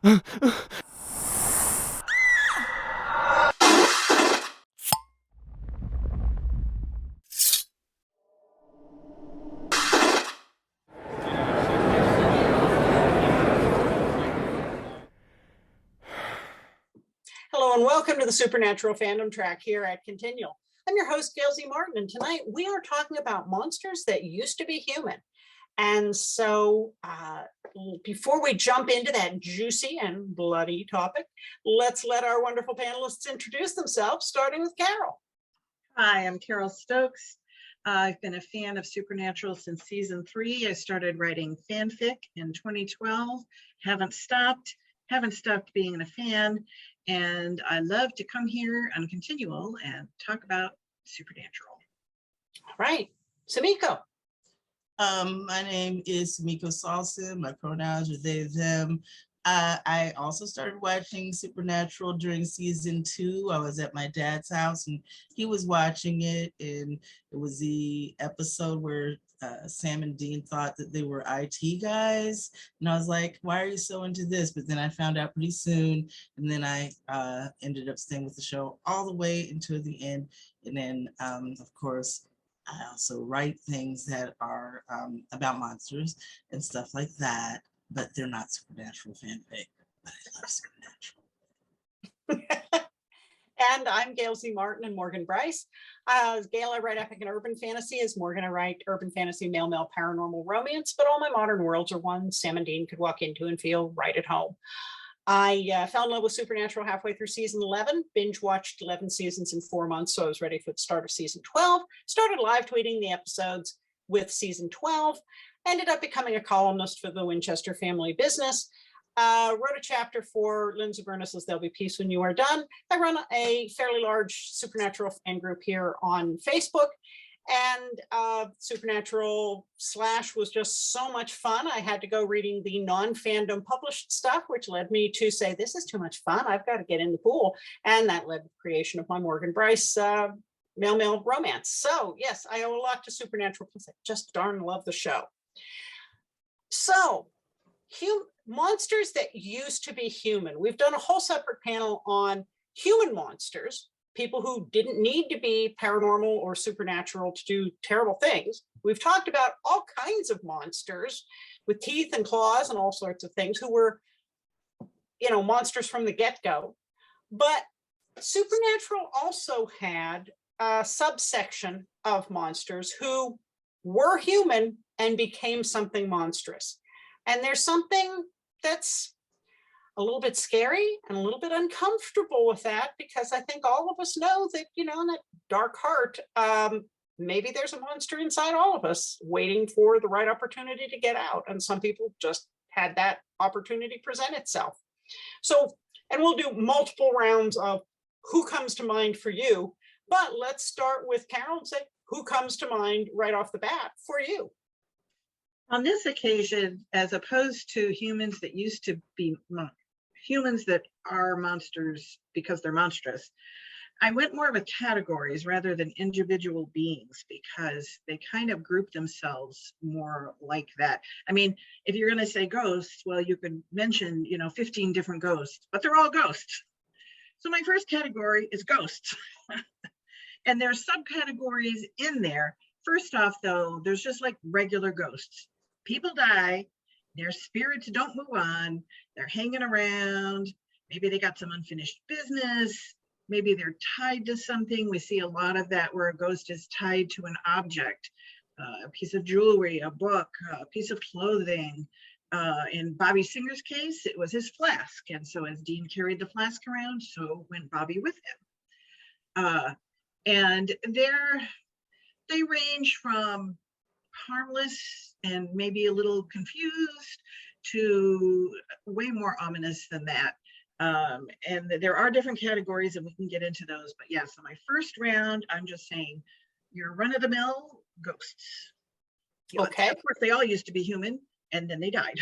Hello and welcome to the Supernatural Fandom Track here at Continual. I'm your host, Gail Z. Martin, and tonight we are talking about monsters that used to be human. And so before we jump into that juicy and bloody topic, let's let our wonderful panelists introduce themselves, starting with Carol. Hi, I'm Carol Stokes. I've been a fan of Supernatural since season 3. I started writing fanfic in 2012. Haven't stopped being a fan. And I love to come here on Continual and talk about Supernatural. All right, Samiko. My name is Samiko Salsa. My pronouns are they, them. I also started watching Supernatural during season 2. I was at my dad's house and he was watching it, and it was the episode where Sam and Dean thought that they were IT guys, and I was like, why are you so into this? But then I found out pretty soon, and then I ended up staying with the show all the way until the end. And then of course I also write things that are about monsters and stuff like that, but they're not Supernatural fanfic, but I love Supernatural. And I'm Gail Z. Martin and Morgan Bryce. Gail, I write epic and urban fantasy. As Morgan, I write urban fantasy, male paranormal romance, but all my modern worlds are ones Sam and Dean could walk into and feel right at home. I fell in love with Supernatural halfway through season 11, binge watched 11 seasons in 4 months, so I was ready for the start of season 12, started live tweeting the episodes with season 12, ended up becoming a columnist for the Winchester Family Business, wrote a chapter for Lindsay Burness's There'll Be Peace When You Are Done. I run a fairly large Supernatural fan group here on Facebook, and Supernatural / was just so much fun. I had to go reading the non-fandom published stuff, which led me to say, this is too much fun. I've got to get in the pool. And that led to the creation of my Morgan Bryce male romance. So yes, I owe a lot to Supernatural because I just darn love the show. So monsters that used to be human. We've done a whole separate panel on human monsters, people who didn't need to be paranormal or supernatural to do terrible things. We've talked about all kinds of monsters with teeth and claws and all sorts of things who were, monsters from the get-go. But Supernatural also had a subsection of monsters who were human and became something monstrous. And there's something that's a little bit scary and a little bit uncomfortable with that, because I think all of us know that, in that dark heart, maybe there's a monster inside all of us waiting for the right opportunity to get out. And some people just had that opportunity present itself. So, and we'll do multiple rounds of who comes to mind for you, but let's start with Carol and say, who comes to mind right off the bat for you? On this occasion, as opposed to humans that used to be humans that are monsters because they're monstrous, I went more with categories rather than individual beings, because they kind of group themselves more like that. I mean, if you're going to say ghosts, well, you could mention, 15 different ghosts, but they're all ghosts. So my first category is ghosts. And there's subcategories in there. First off, though, there's just like regular ghosts. People die, their spirits don't move on, they're hanging around, maybe they got some unfinished business, maybe they're tied to something. We see a lot of that where a ghost is tied to an object, a piece of jewelry, a book, a piece of clothing. In Bobby Singer's case, it was his flask. And so as Dean carried the flask around, so went Bobby with him. And they range from harmless and maybe a little confused to way more ominous than that. And there are different categories and we can get into those. But yeah, so my first round, I'm just saying your run-of-the-mill ghosts. Okay. Of course, they all used to be human and then they died.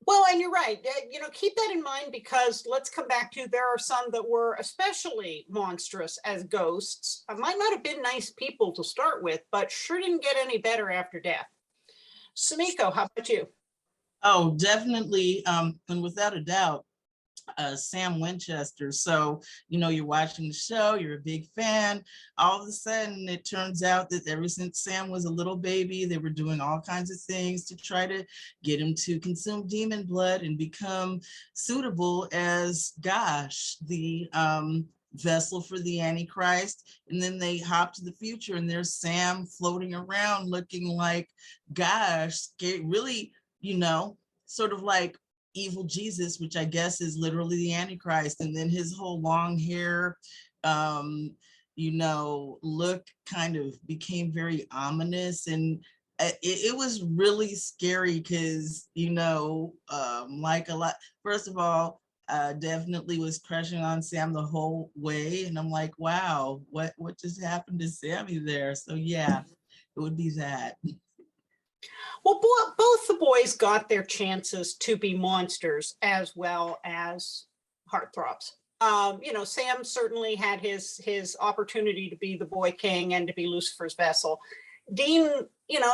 Well, and you're right. Keep that in mind, because let's come back to, there are some that were especially monstrous as ghosts. Might not have been nice people to start with, but sure didn't get any better after death. Samiko, how about you? Oh, definitely. And without a doubt, Sam Winchester. So, you're watching the show, you're a big fan. All of a sudden, it turns out that ever since Sam was a little baby, they were doing all kinds of things to try to get him to consume demon blood and become suitable as Gosh, the vessel for the Antichrist. And then they hop to the future, and there's Sam floating around looking like Gosh, really, sort of like evil Jesus, which I guess is literally the Antichrist. And then his whole long hair, look kind of became very ominous. And it was really scary because, like a lot, first of all, definitely was crushing on Sam the whole way. And I'm like, wow, what just happened to Sammy there? So yeah, it would be that. Well, both the boys got their chances to be monsters as well as heartthrobs. Sam certainly had his opportunity to be the boy king and to be Lucifer's vessel. Dean,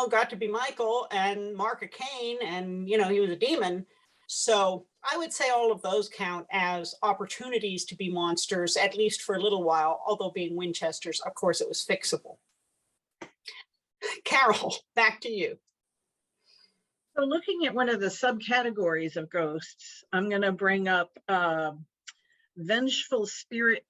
got to be Michael, and Mark a Cain, and he was a demon. So I would say all of those count as opportunities to be monsters, at least for a little while, although being Winchesters, of course, it was fixable. Carol, back to you. So looking at one of the subcategories of ghosts, I'm going to bring up vengeful spirit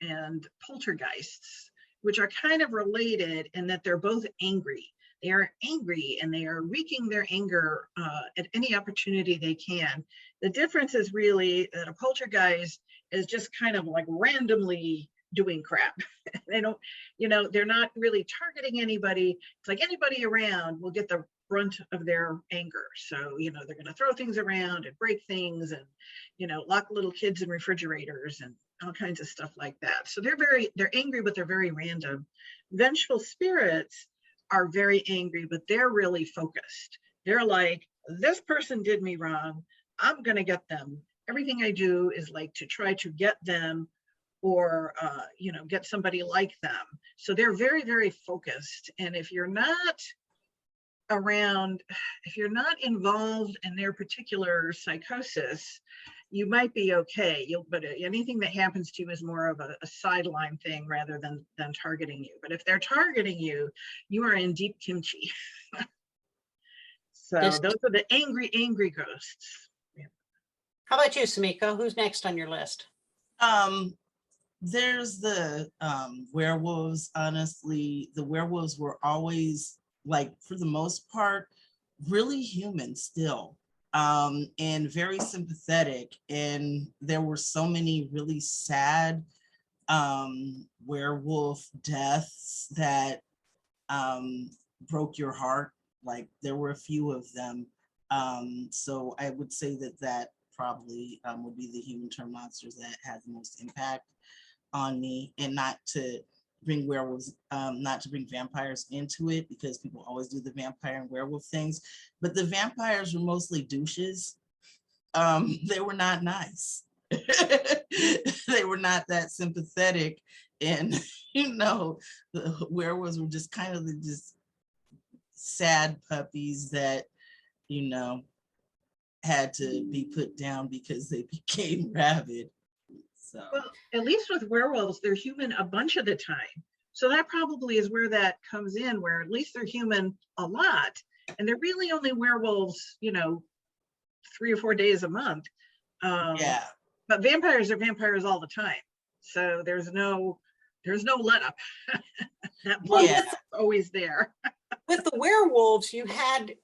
and poltergeists, which are kind of related in that they're both angry. They are angry and they are wreaking their anger at any opportunity they can. The difference is really that a poltergeist is just kind of like randomly doing crap. They don't, they're not really targeting anybody. It's like anybody around will get the brunt of their anger. So, they're going to throw things around and break things and, lock little kids in refrigerators and all kinds of stuff like that. So they're angry, but they're very random. Vengeful spirits are very angry, but they're really focused. They're like, this person did me wrong. I'm going to get them. Everything I do is like to try to get them or, get somebody like them. So they're very, very focused. And if you're not involved in their particular psychosis, you might be okay. But anything that happens to you is more of a sideline thing rather than targeting you. But if they're targeting you, you are in deep kimchi. So those are the angry ghosts. Yeah. How about you, Samiko? Who's next on your list? There's the werewolves. Honestly, the werewolves were always, like, for the most part, really human still, and very sympathetic. And there were so many really sad werewolf deaths that broke your heart. Like, there were a few of them. So I would say that probably would be the human term monsters that had the most impact on me. And not to bring werewolves, not to bring vampires into it, because people always do the vampire and werewolf things, but the vampires were mostly douches. They were not nice. They were not that sympathetic. And the werewolves were just kind of just sad puppies that had to be put down because they became rabid. So, well, at least with werewolves, they're human a bunch of the time. So that probably is where that comes in, where at least they're human a lot. And they're really only werewolves, 3 or 4 days a month. yeah. But vampires are vampires all the time. So there's no let up. That blood is always there. With the werewolves, you had,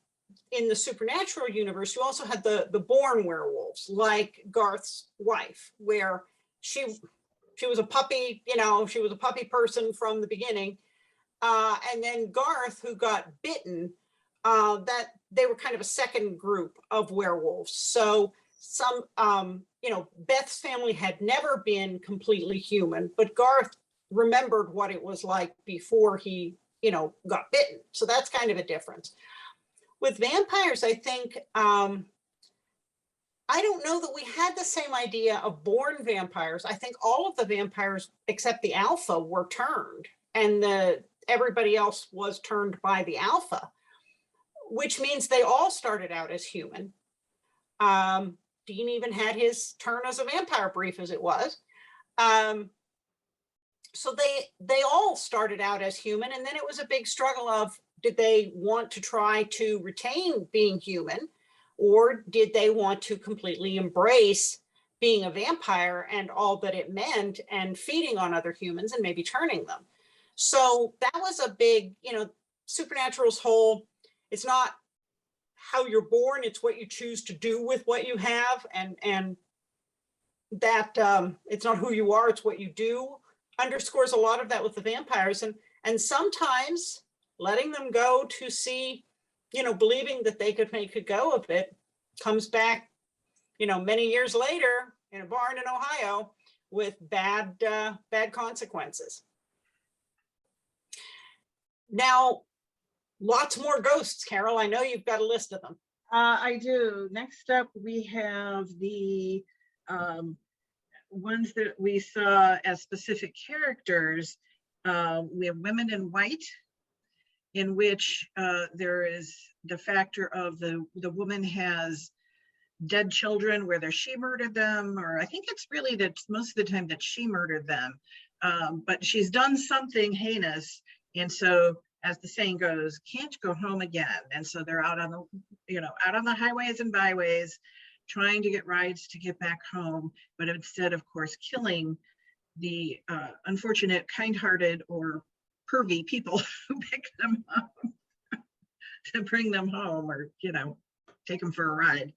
in the supernatural universe, you also had the born werewolves, like Garth's wife, where she was a puppy, she was a puppy person from the beginning. And then Garth, who got bitten, that they were kind of a second group of werewolves. So some, Beth's family had never been completely human, but Garth remembered what it was like before he, got bitten. So that's kind of a difference. With vampires, I think, I don't know that we had the same idea of born vampires. I think all of the vampires, except the alpha, were turned, and everybody else was turned by the alpha. which means they all started out as human. Dean even had his turn as a vampire, brief as it was. So they all started out as human, and then it was a big struggle of, did they want to try to retain being human, or did they want to completely embrace being a vampire and all that it meant, and feeding on other humans and maybe turning them? So that was a big, Supernatural's whole, it's not how you're born, it's what you choose to do with what you have, and that it's not who you are, it's what you do, underscores a lot of that with the vampires. And sometimes letting them go to see, believing that they could make a go of it, comes back, many years later in a barn in Ohio with bad consequences. Now, lots more ghosts, Carol. I know you've got a list of them. I do. Next up, we have the ones that we saw as specific characters. We have Women in White, in which there is the factor of the woman has dead children, whether she murdered them, or I think it's really that most of the time that she murdered them, but she's done something heinous, and so, as the saying goes, can't go home again. And so they're out on the highways and byways, trying to get rides to get back home, but instead, of course, killing the unfortunate, kind-hearted or pervy people who pick them up to bring them home, or take them for a ride.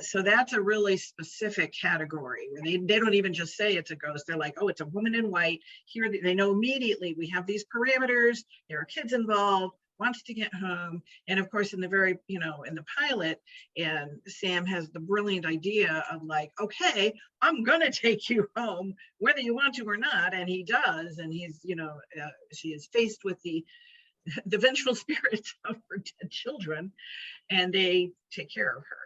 So that's a really specific category where they don't even just say it's a ghost. They're like, oh, it's a woman in white. Here they know immediately we have these parameters. There are kids involved, wants to get home. And of course, in the very, in the pilot, and Sam has the brilliant idea of like, okay, I'm gonna take you home, whether you want to or not. And he does. And he's, she is faced with the vengeful spirits of her dead children, and they take care of her.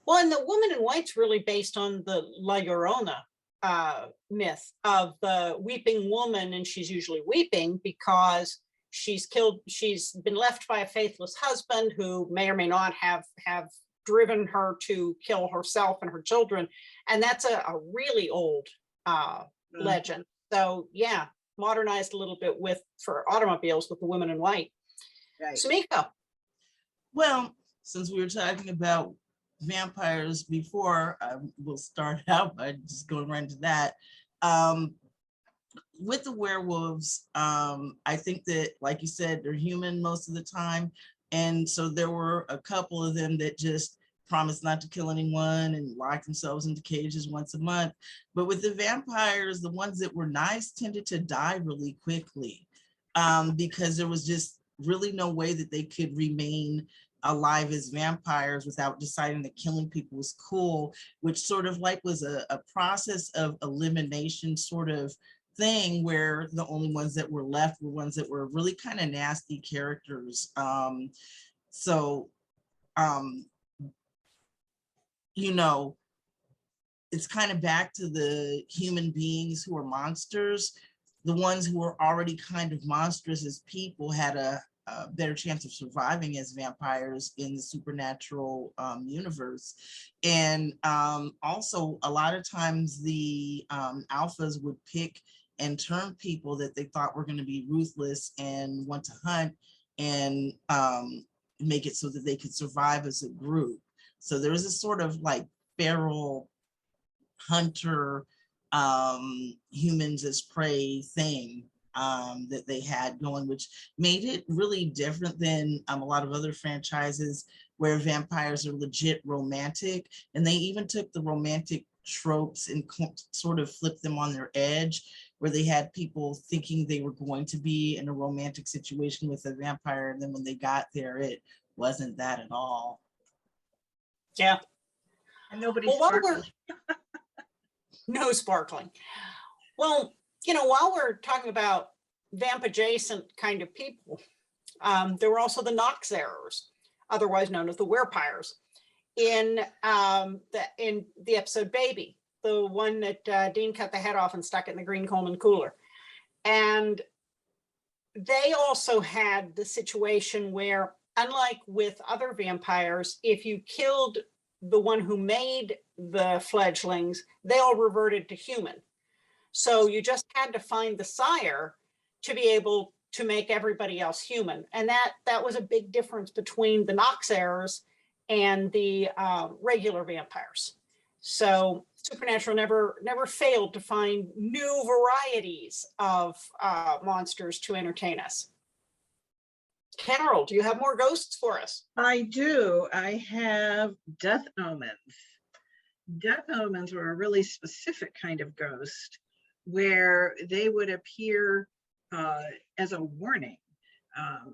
Well, and the Woman in White's really based on the La Llorona myth of the weeping woman, and she's usually weeping because she's been left by a faithless husband who may or may not have driven her to kill herself and her children. And that's a really old legend. So yeah, modernized a little bit for automobiles with the Women in White. Right. Sumiko. Well, since we were talking about vampires before, we'll start out by just going right into that. With the werewolves, I think that, like you said, they're human most of the time. And so there were a couple of them that just promised not to kill anyone and locked themselves into cages once a month. But with the vampires, the ones that were nice tended to die really quickly, because there was just really no way that they could remain alive as vampires without deciding that killing people was cool, which sort of like was a process of elimination sort of thing, where the only ones that were left were ones that were really kind of nasty characters. It's kind of back to the human beings who are monsters. The ones who were already kind of monstrous as people had a better chance of surviving as vampires in the supernatural universe. And also a lot of times the alphas would pick and turn people that they thought were going to be ruthless and want to hunt, and make it so that they could survive as a group. So there was a sort of like feral hunter, humans as prey thing that they had going, which made it really different than a lot of other franchises where vampires are legit romantic. And they even took the romantic tropes and sort of flipped them on their edge, where they had people thinking they were going to be in a romantic situation with a vampire, and then when they got there, it wasn't that at all. Yeah. And nobody sparkled. No sparkling. Well, while we're talking about vamp adjacent kind of people, there were also the Noxerers, otherwise known as the werepires, in the episode Baby, the one that Dean cut the head off and stuck it in the green Coleman cooler. And they also had the situation where, unlike with other vampires, if you killed the one who made the fledglings, they all reverted to human. So you just had to find the sire to be able to make everybody else human. And that was a big difference between the Noxaires and the regular vampires. So Supernatural never failed to find new varieties of monsters to entertain us. Carol, do you have more ghosts for us? I do. I have death omens. Death omens were a really specific kind of ghost where they would appear as a warning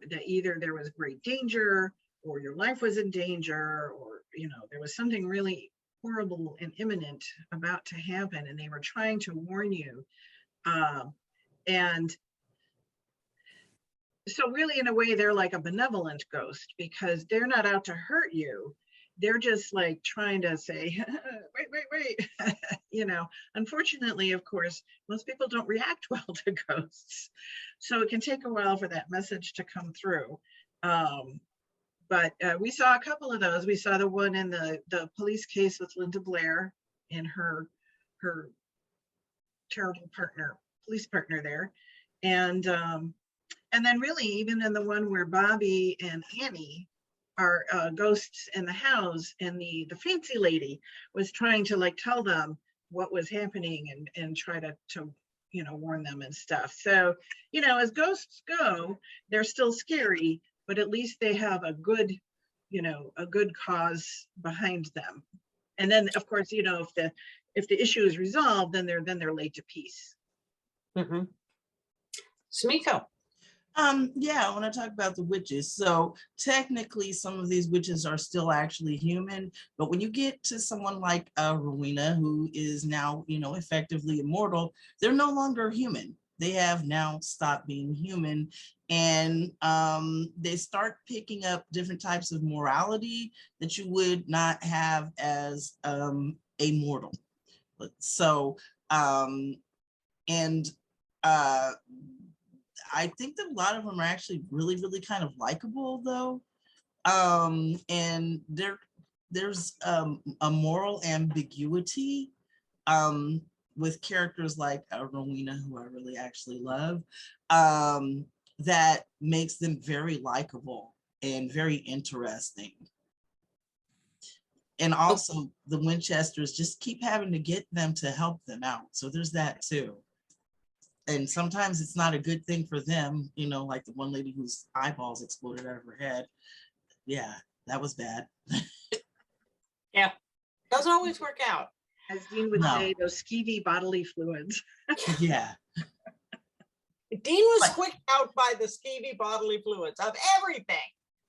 that either there was great danger or your life was in danger, or there was something really horrible and imminent about to happen, and they were trying to warn you. And so really, in a way, they're like a benevolent ghost, because they're not out to hurt you. They're just like trying to say, wait. Unfortunately, of course, most people don't react well to ghosts. So it can take a while for that message to come through. But we saw a couple of those. We saw the one in the police case with Linda Blair and her terrible police partner there. And then really even in the one where Bobby and Annie are ghosts in the house, and the fancy lady was trying to like tell them what was happening and try to warn them and stuff. So, as ghosts go, they're still scary, but at least they have a good cause behind them. And then of course, if the issue is resolved, then they're laid to peace. Mm-hmm. Sumiko. Yeah, I want to talk about the witches. So technically, some of these witches are still actually human, but when you get to someone like Rowena, who is now, effectively immortal, they're no longer human. They have now stopped being human, and they start picking up different types of morality that you would not have as a mortal. So, I think that a lot of them are actually really, really kind of likable, though. And there's a moral ambiguity with characters like Rowena, who I really actually love, that makes them very likable and very interesting. And also the Winchesters just keep having to get them to help them out. So there's that too. And sometimes it's not a good thing for them, like the one lady whose eyeballs exploded out of her head. Yeah, that was bad. Yeah, doesn't always work out. As Dean would say, those skeevy bodily fluids. Yeah. Dean was squeaked out by the skeevy bodily fluids of everything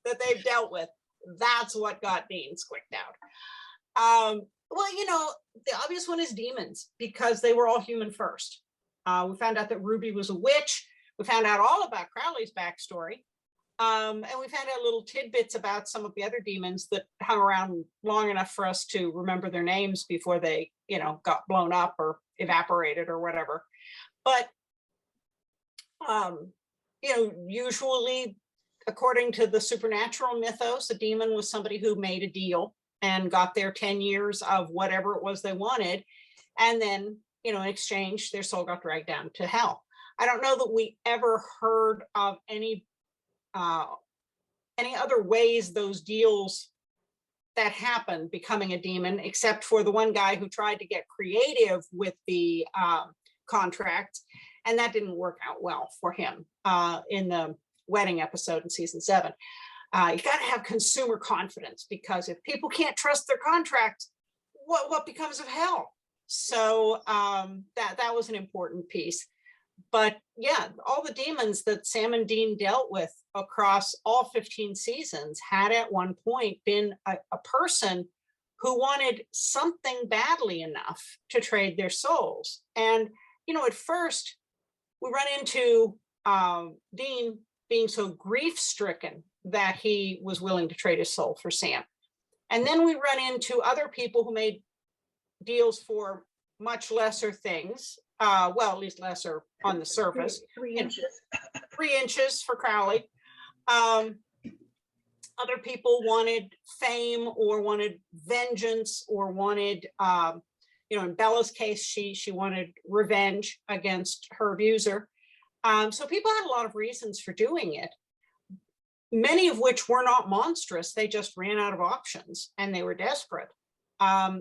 that they've dealt with. That's what got Dean squeaked out. Well, the obvious one is demons, because they were all human first. We found out that Ruby was a witch. We found out all about Crowley's backstory. And we found out little tidbits about some of the other demons that hung around long enough for us to remember their names before they, got blown up or evaporated or whatever. But, usually, according to the supernatural mythos, a demon was somebody who made a deal and got their 10 years of whatever it was they wanted. And then, in exchange, their soul got dragged down to hell. I don't know that we ever heard of any other ways those deals that happened becoming a demon, except for the one guy who tried to get creative with the contract, and that didn't work out well for him in the wedding episode in season 7. You got to have consumer confidence, because if people can't trust their contract, what becomes of hell? So that was an important piece. But yeah, all the demons that Sam and Dean dealt with across all 15 seasons had at one point been a person who wanted something badly enough to trade their souls. And, at first we run into Dean being so grief-stricken that he was willing to trade his soul for Sam. And then we run into other people who made deals for much lesser things. Well, at least lesser on the surface. 3 inches. 3 inches for Crowley. Other people wanted fame or wanted vengeance or wanted, in Bella's case, she wanted revenge against her abuser. So people had a lot of reasons for doing it, many of which were not monstrous. They just ran out of options and they were desperate.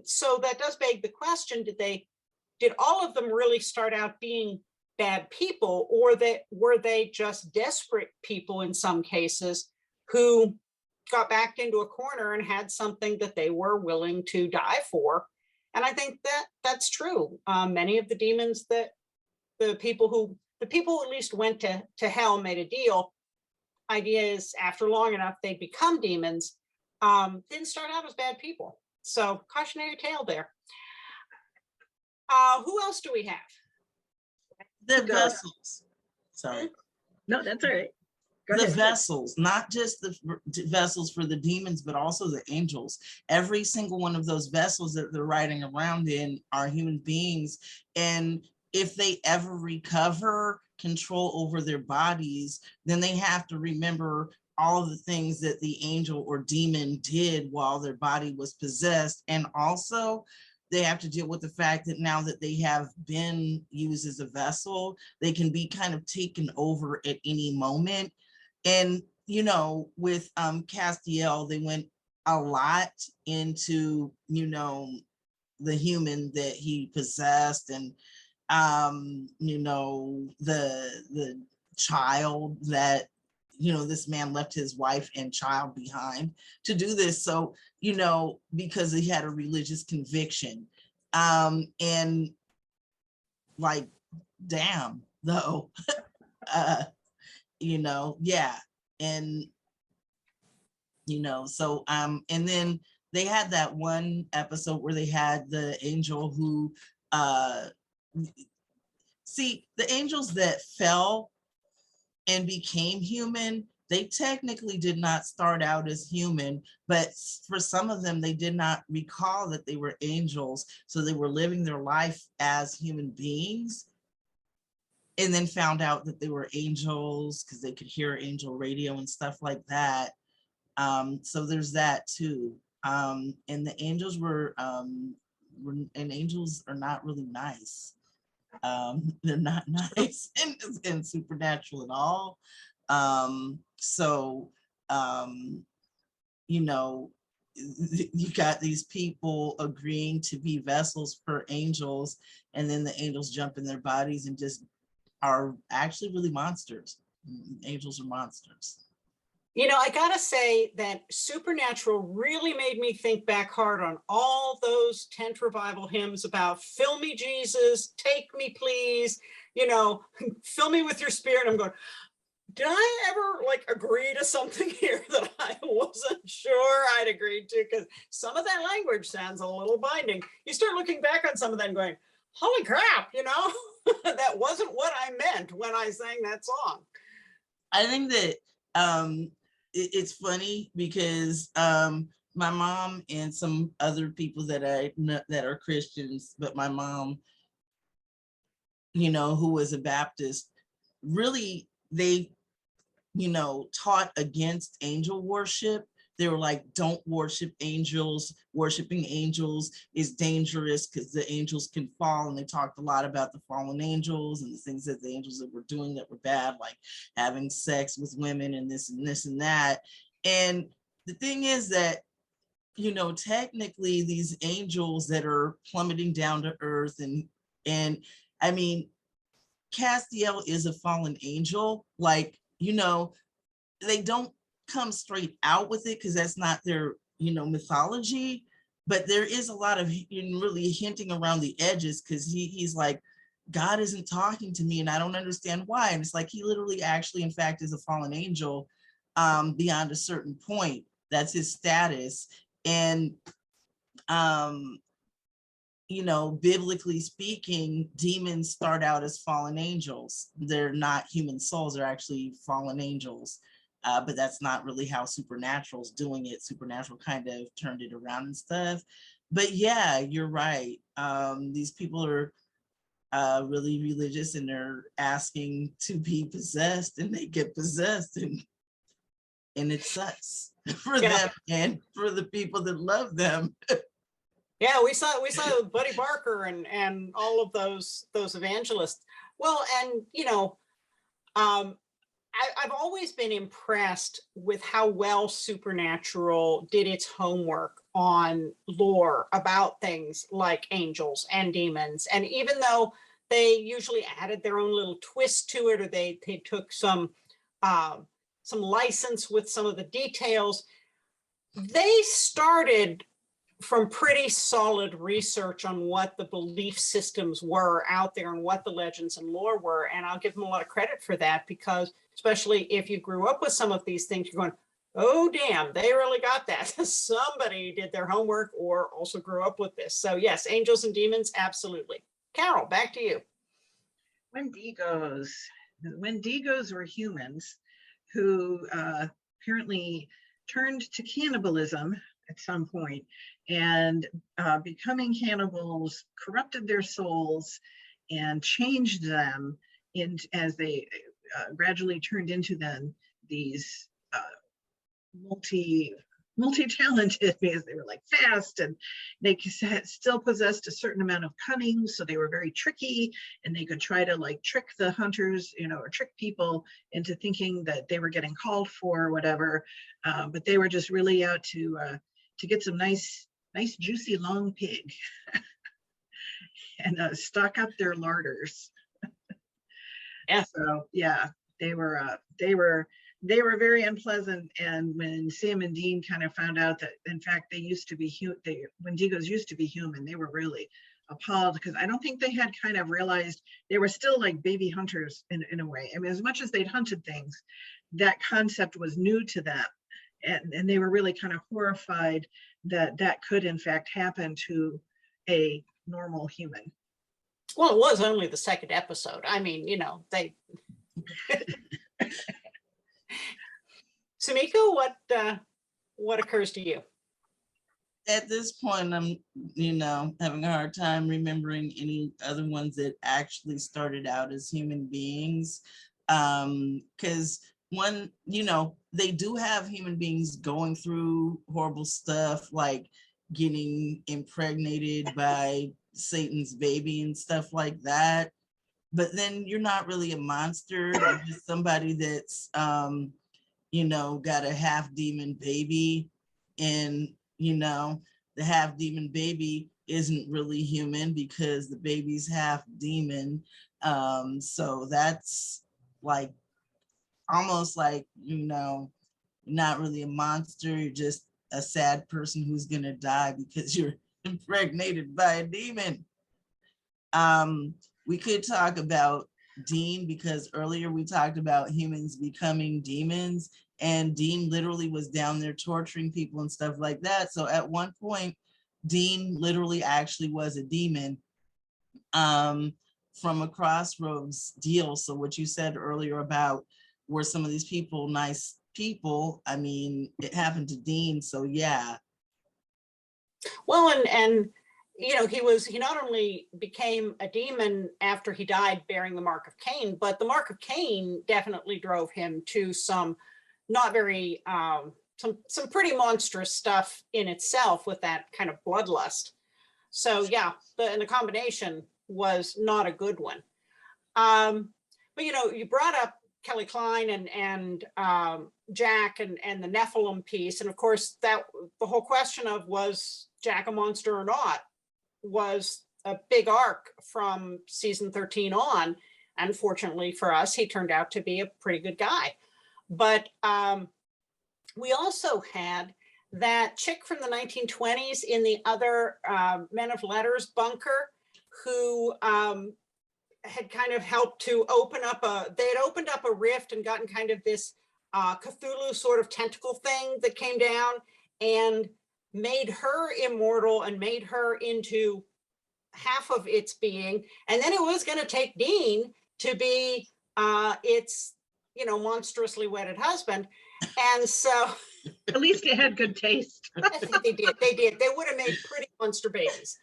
So that does beg the question, did all of them really start out being bad people, or were they just desperate people in some cases who got backed into a corner and had something that they were willing to die for? And I think that that's true. Many of the demons that the people who at least went to hell made a deal. Idea is after long enough, they become demons. Didn't start out as bad people. So cautionary tale there. Who else do we have? The Go. vessels. Sorry. No, that's all right. Go The ahead. vessels, not just the vessels for the demons, but also the angels. Every single one of those vessels that they're riding around in are human beings. And if they ever recover control over their bodies, then they have to remember all of the things that the angel or demon did while their body was possessed. And also, they have to deal with the fact that now that they have been used as a vessel, they can be kind of taken over at any moment. And, with Castiel, they went a lot into, the human that he possessed and, the child that, this man left his wife and child behind to do this. So, because he had a religious conviction. And like, damn, though, yeah. And, so, and then they had that one episode where they had the angel who, see, the angels that fell and became human, they technically did not start out as human, but for some of them, they did not recall that they were angels. So they were living their life as human beings and then found out that they were angels because they could hear angel radio and stuff like that. So there's that too. And the angels and angels are not really nice. They're not nice and supernatural at all. So, you got these people agreeing to be vessels for angels, and then the angels jump in their bodies and just are actually really monsters. Angels are monsters. I gotta say that Supernatural really made me think back hard on all those tent revival hymns about fill me, Jesus, take me, please, fill me with your spirit. I'm going, did I ever agree to something here that I wasn't sure I'd agreed to? Because some of that language sounds a little binding. You start looking back on some of that and going, holy crap, that wasn't what I meant when I sang that song. I think that it's funny because my mom and some other people that I know that are Christians, but my mom, who was a Baptist, really, they, taught against angel worship. They were like, don't worship angels. Worshiping angels is dangerous because the angels can fall. And they talked a lot about the fallen angels and the things that the angels that were doing that were bad, like having sex with women and this and this and that. And the thing is that, technically these angels that are plummeting down to earth and I mean, Castiel is a fallen angel. They don't come straight out with it because that's not their mythology, but there is a lot of really hinting around the edges because he's like, God isn't talking to me and I don't understand why. And it's like he literally actually in fact is a fallen angel beyond a certain point. That's his status. And biblically speaking, demons start out as fallen angels. They're not human souls, they're actually fallen angels. But that's not really how Supernatural's doing it. Supernatural kind of turned it around and stuff. But yeah, you're right. These people are really religious and they're asking to be possessed and they get possessed and it sucks for Yeah. them and for the people that love them. Yeah, we saw Buddy Barker and all of those evangelists. Well, and I've always been impressed with how well Supernatural did its homework on lore about things like angels and demons. And even though they usually added their own little twist to it, or they took some license with some of the details, they started from pretty solid research on what the belief systems were out there and what the legends and lore were. And I'll give them a lot of credit for that, because especially if you grew up with some of these things, you're going, oh, damn, they really got that. Somebody did their homework or also grew up with this. So yes, angels and demons, absolutely. Carol, back to you. Wendigos. Wendigos were humans who apparently turned to cannibalism at some point, and becoming cannibals corrupted their souls and changed them as they gradually turned into then these multi-talented, because they were like fast and they still possessed a certain amount of cunning, so they were very tricky, and they could try to like trick the hunters, or trick people into thinking that they were getting called for or whatever, but they were just really out to get some nice juicy long pig and stock up their larders. Yeah. So yeah, they were very unpleasant. And when Sam and Dean kind of found out that in fact they used to be Wendigos used to be human, they were really appalled, because I don't think they had kind of realized they were still like baby hunters in a way. I mean, as much as they'd hunted things, that concept was new to them. And they were really kind of horrified that could in fact happen to a normal human. Well, it was only the second episode. I mean, they. Sumiko, what occurs to you? At this point, I'm, having a hard time remembering any other ones that actually started out as human beings. Because one, they do have human beings going through horrible stuff, like getting impregnated by Satan's baby and stuff like that. But then you're not really a monster. You're just somebody that's, got a half demon baby, and, the half demon baby isn't really human because the baby's half demon. So that's like almost like, not really a monster. You're just a sad person who's going to die because you're impregnated by a demon. We could talk about Dean, because earlier we talked about humans becoming demons, and Dean literally was down there torturing people and stuff like that. So at one point, Dean literally actually was a demon from a Crossroads deal. So what you said earlier about were some of these people nice people, I mean, it happened to Dean. So yeah. Well, and he not only became a demon after he died bearing the mark of Cain, but the mark of Cain definitely drove him to some not very some pretty monstrous stuff in itself with that kind of bloodlust. So yeah, the combination was not a good one. But you brought up Kelly Klein and Jack and the Nephilim piece, and of course that the whole question of was Jack a monster or not was a big arc from season 13 on. Unfortunately for us, he turned out to be a pretty good guy. But we also had that chick from the 1920s in the other Men of Letters bunker, who had kind of helped to opened up a rift and gotten kind of this Cthulhu sort of tentacle thing that came down and made her immortal and made her into half of its being. And then it was going to take Dean to be its, monstrously wedded husband. And so At least they had good taste. I think they did. They did. They would have made pretty monster babies.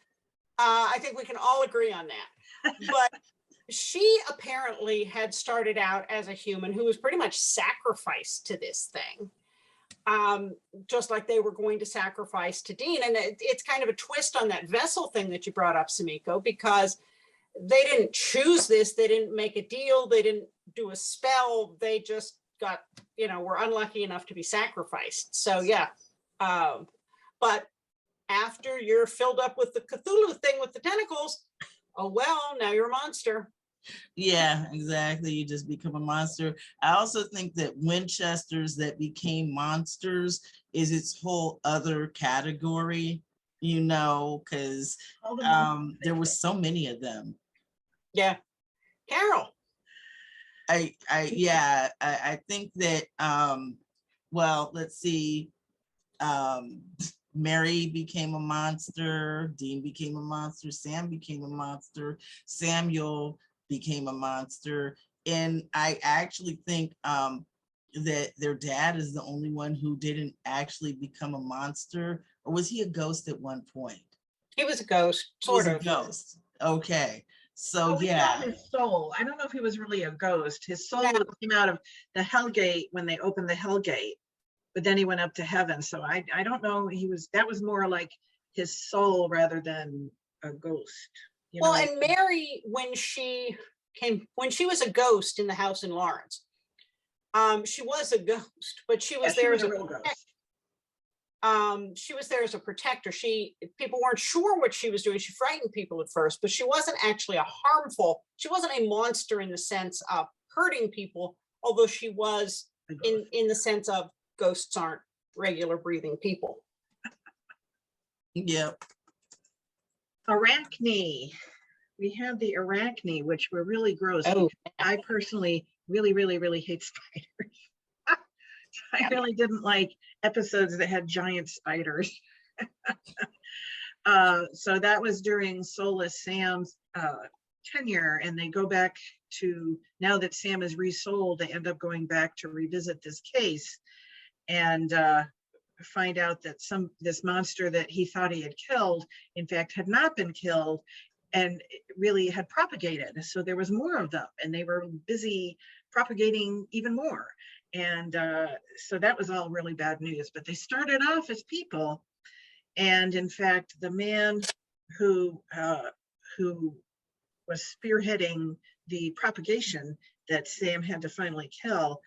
I think we can all agree on that. But she apparently had started out as a human who was pretty much sacrificed to this thing. Just like they were going to sacrifice to Dean. And it's kind of a twist on that vessel thing that you brought up, Sumiko, because they didn't choose this. They didn't make a deal. They didn't do a spell. They just got, were unlucky enough to be sacrificed. So yeah. But after you're filled up with the Cthulhu thing with the tentacles, oh, well, now you're a monster. Yeah, exactly. You just become a monster. I also think that Winchesters that became monsters is its whole other category, because there were so many of them. Yeah. Carol. I think that, well, let's see. Mary became a monster. Dean became a monster. Sam became a monster. Samuel became a monster. And I actually think that their dad is the only one who didn't actually become a monster. Or was he a ghost at one point? He was a ghost, sort of. A ghost. Okay. So we yeah. saw his soul. I don't know if he was really a ghost. His soul came out of the Hellgate when they opened the Hellgate, but then he went up to heaven. So I don't know. That was more like his soul rather than a ghost. Well, and Mary, when she was a ghost in the house in Lawrence, she was a ghost, but she was there as a real ghost. She was there as a protector. People weren't sure what she was doing. She frightened people at first, but she wasn't actually she wasn't a monster in the sense of hurting people, although she was in the sense of ghosts aren't regular breathing people. Yep. Arachne. We had the Arachne, which were really gross. Oh. I personally really, really, really hate spiders. I really didn't like episodes that had giant spiders. So that was during Soulless Sam's tenure, and they go back to, now that Sam is resold, they end up going back to revisit this case and find out that this monster that he thought he had killed, in fact, had not been killed and really had propagated. So there was more of them, and they were busy propagating even more. And so that was all really bad news, but they started off as people. And in fact, the man who was spearheading the propagation that Sam had to finally kill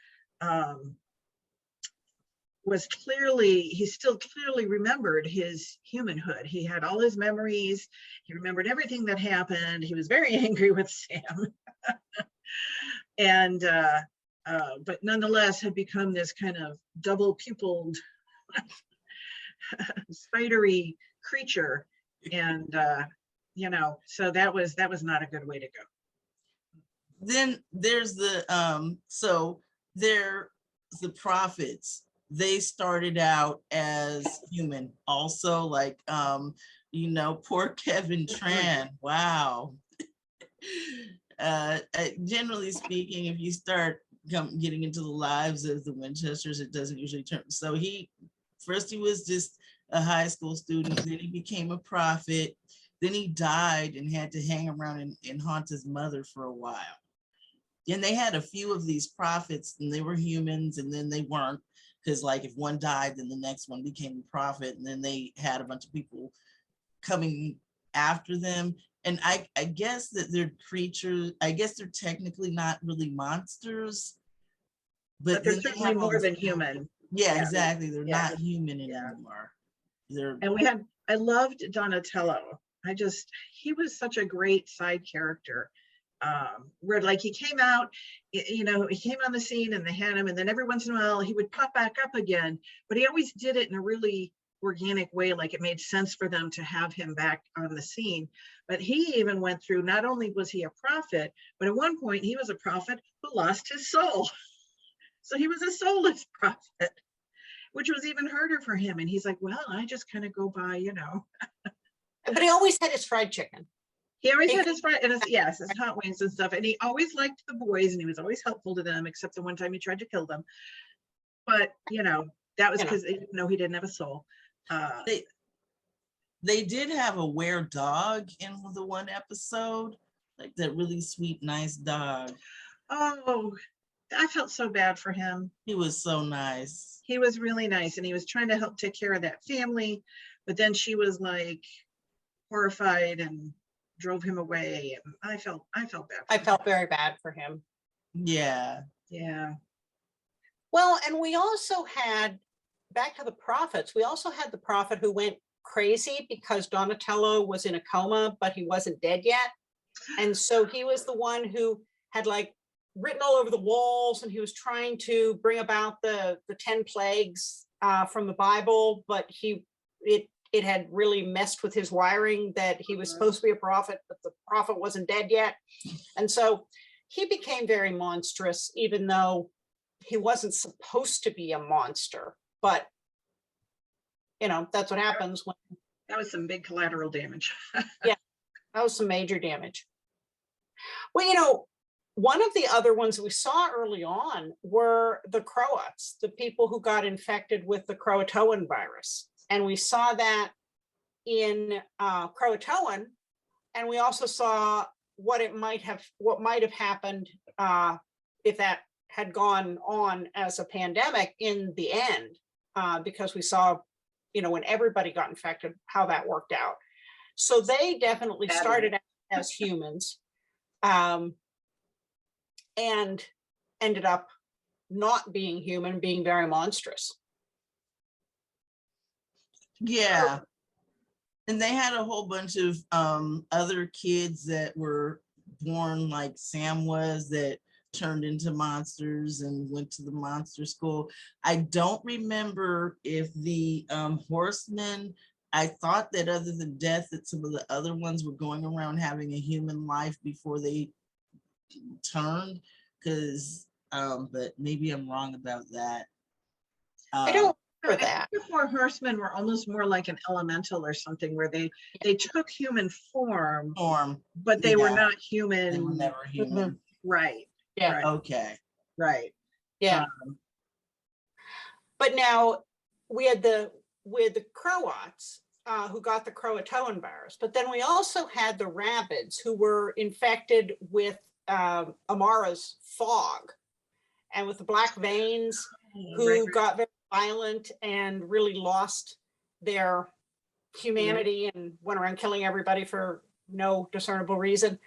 he still clearly remembered his humanhood. He had all his memories. He remembered everything that happened. He was very angry with Sam. And but nonetheless had become this kind of double-pupiled spidery creature. And so that was not a good way to go. Then there's the the prophets. They started out as human also, like poor Kevin Tran. Wow. Generally speaking, if you start getting into the lives of the Winchesters, it doesn't usually turn. So first he was just a high school student, then he became a prophet, then he died and had to hang around and haunt his mother for a while. And they had a few of these prophets, and they were humans, and then they weren't, because like if one died, then the next one became a prophet, and then they had a bunch of people coming after them. And I guess that they're creatures. I guess they're technically not really monsters, but they're certainly more than human. Yeah, exactly. They're not human anymore. And I loved Donatello. He was such a great side character. Where like he came out, he came on the scene and they had him, and then every once in a while he would pop back up again, but he always did it in a really organic way, like it made sense for them to have him back on the scene. But he even went through, not only was he a prophet, but at one point he was a prophet who lost his soul. So he was a soulless prophet, which was even harder for him. And he's like, well, I just kind of go by, But he always had his fried chicken. He always had his fried, and his hot wings and stuff. And he always liked the boys, and he was always helpful to them, except the one time he tried to kill them. But, That was You know. because no, he didn't have a soul. They did have a were-dog in the one episode, like that really sweet, nice dog. Oh, I felt so bad for him. He was so nice. He was really nice, and he was trying to help take care of that family, but then she was like horrified and drove him away, and I felt bad for I him. felt very bad for him. Yeah. Yeah. Well, and we also had, back to the prophets, we also had the prophet who went crazy because Donatello was in a coma, but he wasn't dead yet. And so he was the one who had like written all over the walls, and he was trying to bring about the 10 plagues from the Bible, but it had really messed with his wiring that he was supposed to be a prophet, but the prophet wasn't dead yet. And so he became very monstrous, even though he wasn't supposed to be a monster. But that's what happens when That was some big collateral damage. that was some major damage. Well, one of the other ones that we saw early on were the Croats, the people who got infected with the Croatoan virus. And we saw that in Croatoan, and we also saw what might have happened if that had gone on as a pandemic in the end, because we saw, when everybody got infected, how that worked out. So they definitely started out as humans, and ended up not being human, being very monstrous. Yeah. And they had a whole bunch of other kids that were born like Sam was, that turned into monsters and went to the monster school. I don't remember if the horsemen, I thought that other than death, that some of the other ones were going around having a human life before they turned, but maybe I'm wrong about that. I don't No, remember that. The four horsemen were almost more like an elemental or something, where they took human form, but they were not human. They were never human. Right. Yeah. Right. Okay. Right. Yeah. But now we had the Croats who got the Croatoan virus, but then we also had the rabbits who were infected with Amara's fog, and with the black veins, who got very violent and really lost their humanity and went around killing everybody for no discernible reason.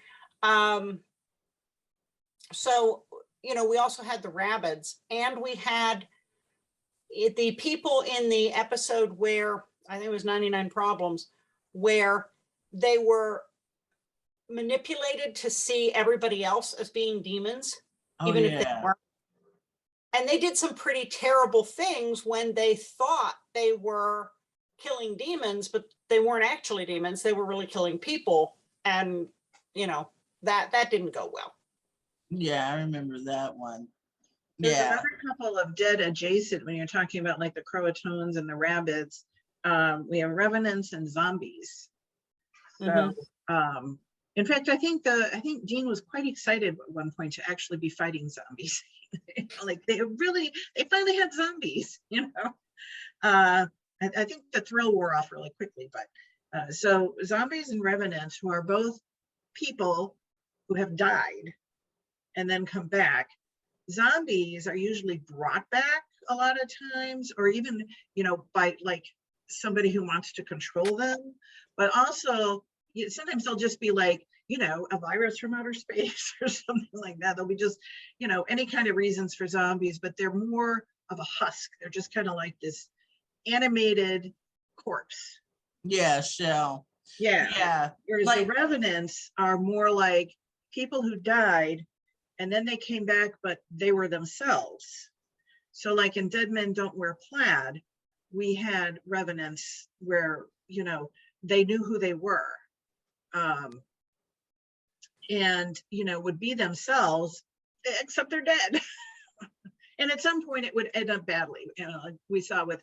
So, we also had the rabbits, and we had the people in the episode where, I think it was 99 Problems, where they were manipulated to see everybody else as being demons, even if they weren't. And they did some pretty terrible things when they thought they were killing demons, but they weren't actually demons. They were really killing people. And, that didn't go well. Yeah, I remember that one. There's another couple of dead adjacent when you're talking about like the Croatoans and the rabbits. We have revenants and zombies. So, in fact, I think Dean was quite excited at one point to actually be fighting zombies. Like they finally had zombies. I think the thrill wore off really quickly. But so zombies and revenants, who are both people who have died and then come back. Zombies are usually brought back a lot of times, or even, by like somebody who wants to control them. But also, sometimes they'll just be like, a virus from outer space or something like that. They'll be just, any kind of reasons for zombies, but they're more of a husk. They're just kind of like this animated corpse. Yeah, shell. Yeah. Whereas the revenants are more like people who died and then they came back, but they were themselves. So like in Dead Men Don't Wear Plaid, we had revenants where, they knew who they were. And, would be themselves, except they're dead. And at some point it would end up badly. Like we saw with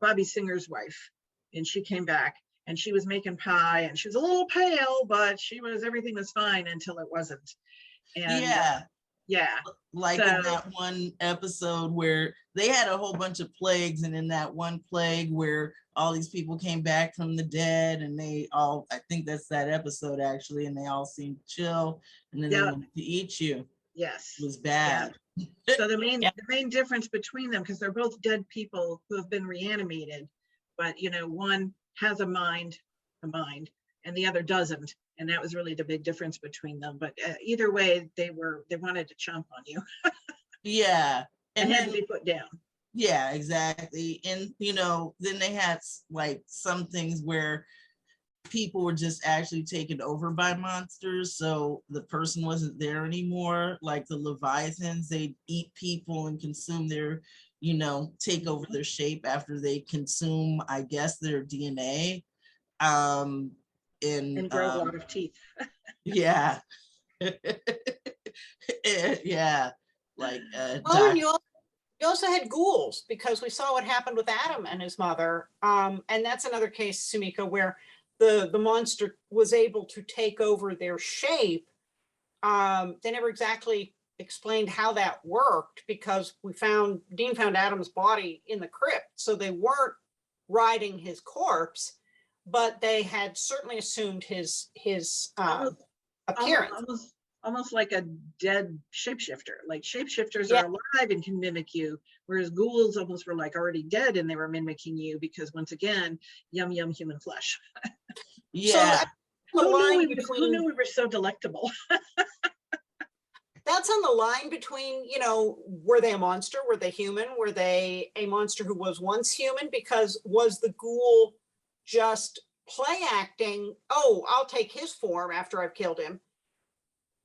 Bobby Singer's wife, and she came back and she was making pie and she was a little pale, but everything was fine until it wasn't. And Yeah. Like in So- that one episode where they had a whole bunch of plagues, and in that one plague where all these people came back from the dead, and they all, I think that's that episode actually, and they all seemed chill, and then they Yeah. wanted to eat you. Yes. It was bad. So the Yeah. main difference between them, because they're both dead people who have been reanimated, but you know, one has a mind, and the other doesn't. And that was really the big difference between them. But either way, they wanted to chomp on you Yeah. and And had then to be put down. yeah, exactly. And you know, then they had like some things where people were just actually taken over by monsters, so the person wasn't there anymore. Like the Leviathans, they eat people and consume their, you know, take over their shape after they consume, I guess, their DNA. And grow a lot of teeth. Yeah. Yeah, like Oh, and you also had ghouls, because we saw what happened with Adam and his mother. And that's another case, Sumika, where the monster was able to take over their shape. They never exactly explained how that worked, because Dean found Adam's body in the crypt, so they weren't riding his corpse, but they had certainly assumed his Almost- appearance. Almost like a dead shapeshifter. Like shapeshifters Yeah. are alive and can mimic you, whereas ghouls almost were like already dead and they were mimicking you because once again, yum yum human flesh. yeah. The Who line knew between we were so delectable? that's on the line between, you know, were they a monster? Were they human? Were they a monster who was once human? Because was the ghoul just play acting? Oh, I'll take his form after I've killed him.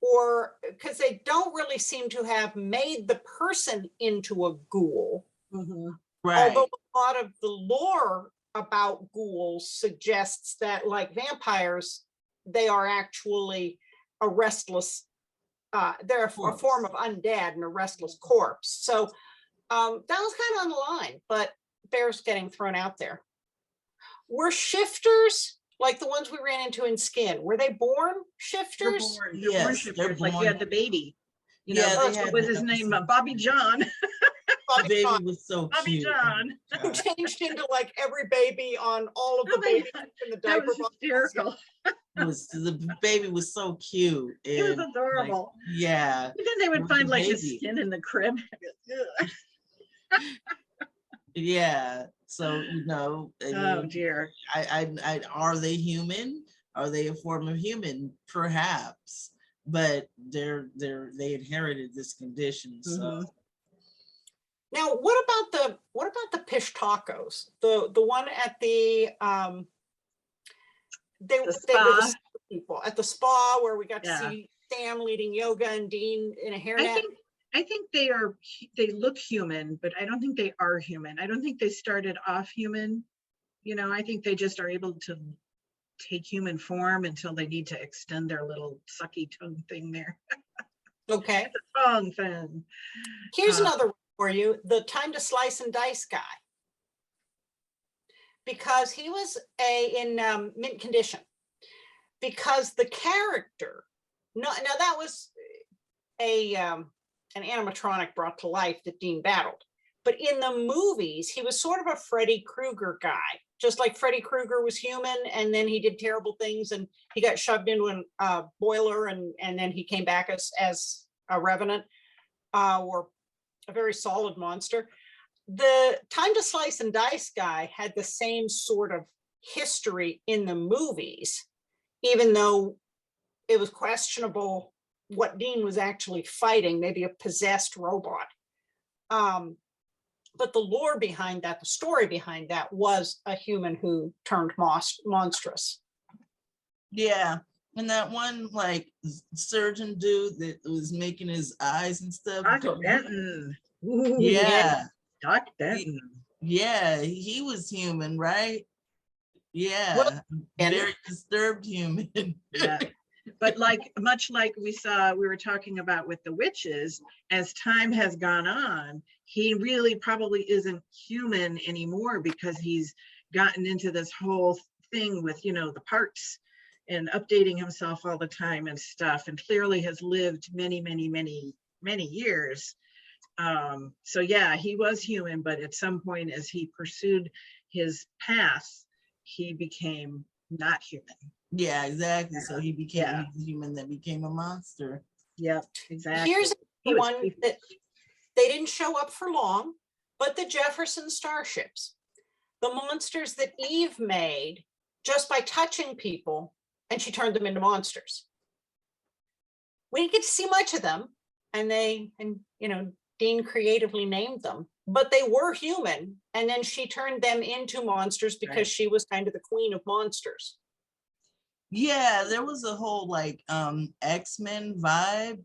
Or because they don't really seem to have made the person into a ghoul. Mhm. Right. Although a lot of the lore about ghouls suggests that, like vampires, they are actually a restless, they're a form of undead and a restless corpse. So that was kind of on the line, but bears getting thrown out there. Were shifters like the ones we ran into in Skin? Were they born shifters? They're born Yes, they're shifters. Like you born. had the baby. You Yeah, know, they what had was the his name? episode. Bobby John. Bobby Baby John, was so Bobby cute. John. who changed into like every baby on all of the Oh my babies God, in the that diaper was box. hysterical. The baby was so cute. It was and, like, adorable. yeah. But then they would was find a like his baby. skin in the crib. Yeah. So, you know, I Oh mean, dear. are they human? Are they a form of human? Perhaps, but they inherited this condition. So Mhm. Now, what about the pish tacos? The one at the they The were spa? the people at the spa where we got to Yeah. see Sam leading yoga and Dean in a hairnet. I think they look human, but I don't think they are human. I don't think they started off human. You know, I think they just are able to take human form until they need to extend their little sucky tongue thing there. Okay. Tongue thing. Here's Uh, another one for you: the time to slice and dice guy, because he was in mint condition. Because the character, no, now that was an animatronic brought to life that Dean battled, but in the movies he was sort of a Freddy Krueger guy, just like Freddy Krueger was human, and then he did terrible things, and he got shoved into a boiler, and then he came back as a revenant, or a very solid monster. The time to slice and dice guy had the same sort of history in the movies, even though it was questionable what Dean was actually fighting, maybe a possessed robot. But the lore behind that, the story behind that, was a human who turned monstrous. yeah. And that one like surgeon dude that was making his eyes and stuff. Doc Benton. Ooh, Yeah. Doc Benton. Yeah, he was human, right? Yeah. Well, and- very disturbed human. Yeah. But much like we were talking about with the witches, as time has gone on, he really probably isn't human anymore, because he's gotten into this whole thing with, you know, the parts and updating himself all the time and stuff, and clearly has lived many, many, many many years. So yeah, he was human, but at some point as he pursued his path, he became not human. Yeah, exactly. So he became Yeah. a human that became a monster. Yep, exactly. Here's He the was one creepy. that they didn't show up for long, but the Jefferson starships, the monsters that Eve made just by touching people, and she turned them into monsters. We didn't get to see much of them, and Dean creatively named them, but they were human, and then she turned them into monsters because Right. she was kind of the queen of monsters. Yeah, there was a whole like X-Men vibe,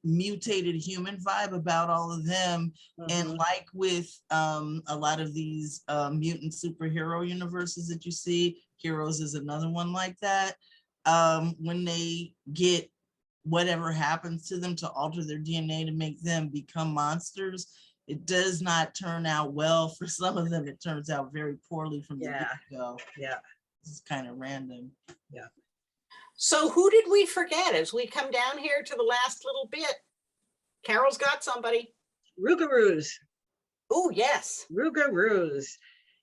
mutated human vibe about all of them. And Mhm. like with a lot of these mutant superhero universes that you see, Heroes is another one like that. When they get whatever happens to them to alter their DNA to make them become monsters, it does not turn out well for some of them. It turns out very poorly from the Yeah. get-go. Yeah. It's kind of random. Yeah. So who did we forget as we come down here to the last little bit? Carol's got somebody. Rougarous. Oh, yes. Rougarous,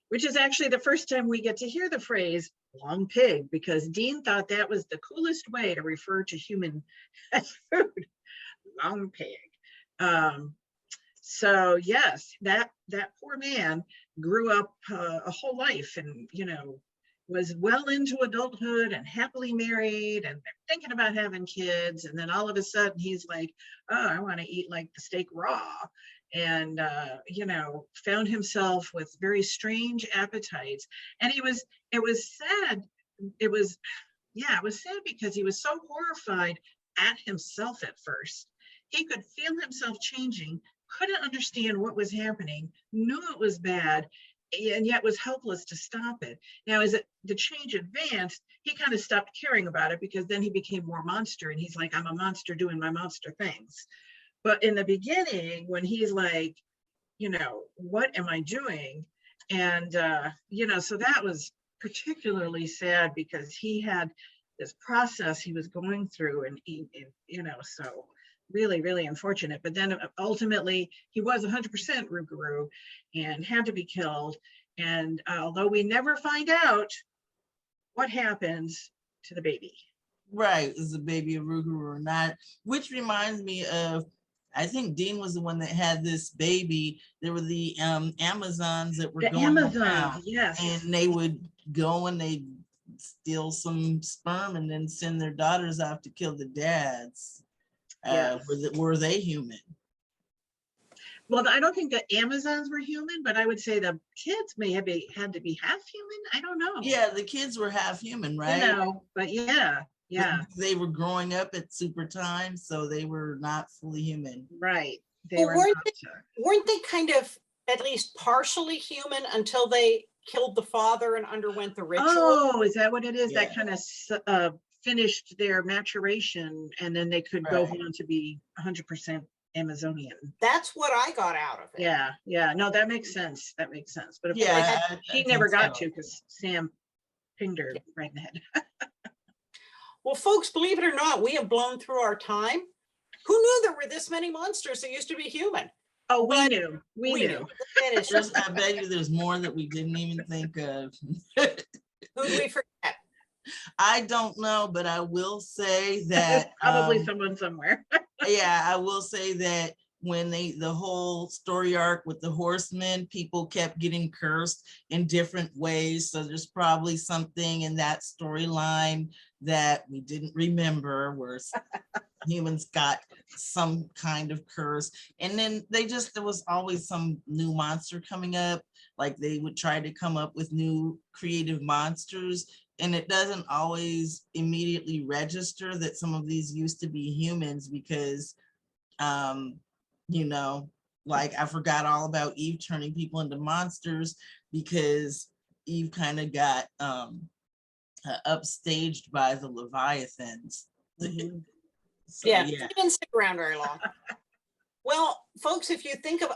which is actually the first time we get to hear the phrase long pig, because Dean thought that was the coolest way to refer to human as food. Long pig. So yes, that poor man grew up a whole life, and was well into adulthood and happily married, and thinking about having kids, and then all of a sudden he's like, oh, I want to eat like the steak raw, and found himself with very strange appetites. And it was sad. It was sad because he was so horrified at himself at first. He could feel himself changing, couldn't understand what was happening, knew it was bad, and yet was helpless to stop it. Now, as the change advanced, he kind of stopped caring about it, because then he became more monster, and he's like, I'm a monster doing my monster things. But in the beginning, when he's like, what am I doing? And, so that was particularly sad, because he had this process he was going through, and so really, really unfortunate. But then ultimately he was 100% Rougarou and had to be killed. And although we never find out what happens to the baby. Right, is the baby a Rougarou or not? Which reminds me of, I think Dean was the one that had this baby. There were the Amazons that were The going Amazons, around, yes. and they would go and they'd steal some sperm and then send their daughters off to kill the dads. Yes. Were they human? Well, I don't think the Amazons were human, but I would say the kids may have had to be half human. I don't know. Yeah, the kids were half human, right? But yeah. But they were growing up at super time, so they were not fully human. Right. Weren't they kind of at least partially human until they killed the father and underwent the ritual? Oh, is that what it is? Yeah. That kind of finished their maturation, and then they could go on to be 100% Amazonian. That's what I got out of it. Yeah. No, that makes sense. But of Yeah, course, she never got to, because Sam pinged her right in the head. Well, folks, believe it or not, we have blown through our time. Who knew there were this many monsters that used to be human? Oh, we knew. We knew. I bet you there's more that we didn't even think of. Who did we forget? I don't know, but I will say that probably someone somewhere. Yeah, I will say that when the whole story arc with the horsemen, people kept getting cursed in different ways. So there's probably something in that storyline that we didn't remember, where humans got some kind of curse. And then there was always some new monster coming up. Like they would try to come up with new creative monsters. And it doesn't always immediately register that some of these used to be humans, because like I forgot all about Eve turning people into monsters, because Eve kind of got upstaged by the Leviathans. Mm-hmm. So, yeah, she didn't stick around very long. Well, folks, if you think of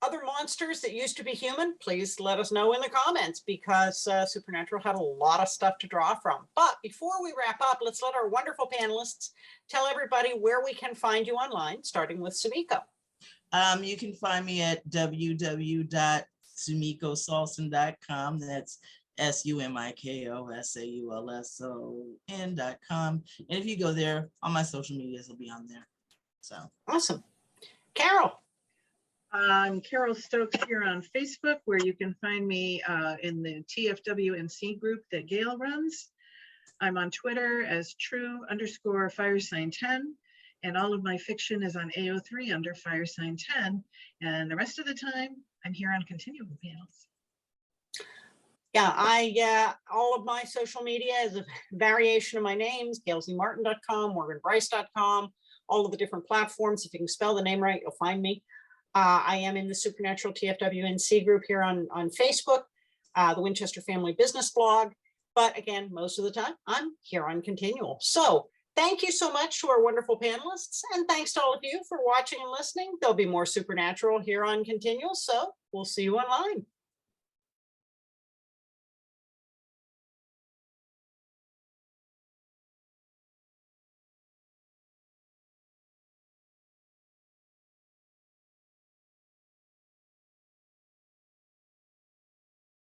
other monsters that used to be human, please let us know in the comments, because Supernatural had a lot of stuff to draw from. But before we wrap up, let's let our wonderful panelists tell everybody where we can find you online, starting with Sumiko. You can find me at www.sumikosaulson.com. That's SUMIKOSAULSON.com. And if you go there, all my social medias will be on there. So Awesome. Carol. I'm Carol Stokes here on Facebook, where you can find me in the TFWNC group that Gail runs. I'm on Twitter as true_firesign10, and all of my fiction is on AO3 under firesign10. And the rest of the time, I'm here on continual panels. Yeah, all of my social media is a variation of my names, gailzmartin.com, morganbryce.com, all of the different platforms. If you can spell the name right, you'll find me. I am in the Supernatural TFWNC group here on Facebook, the Winchester Family Business blog. But again, most of the time, I'm here on Continual. So thank you so much to our wonderful panelists. And thanks to all of you for watching and listening. There'll be more Supernatural here on Continual. So we'll see you online.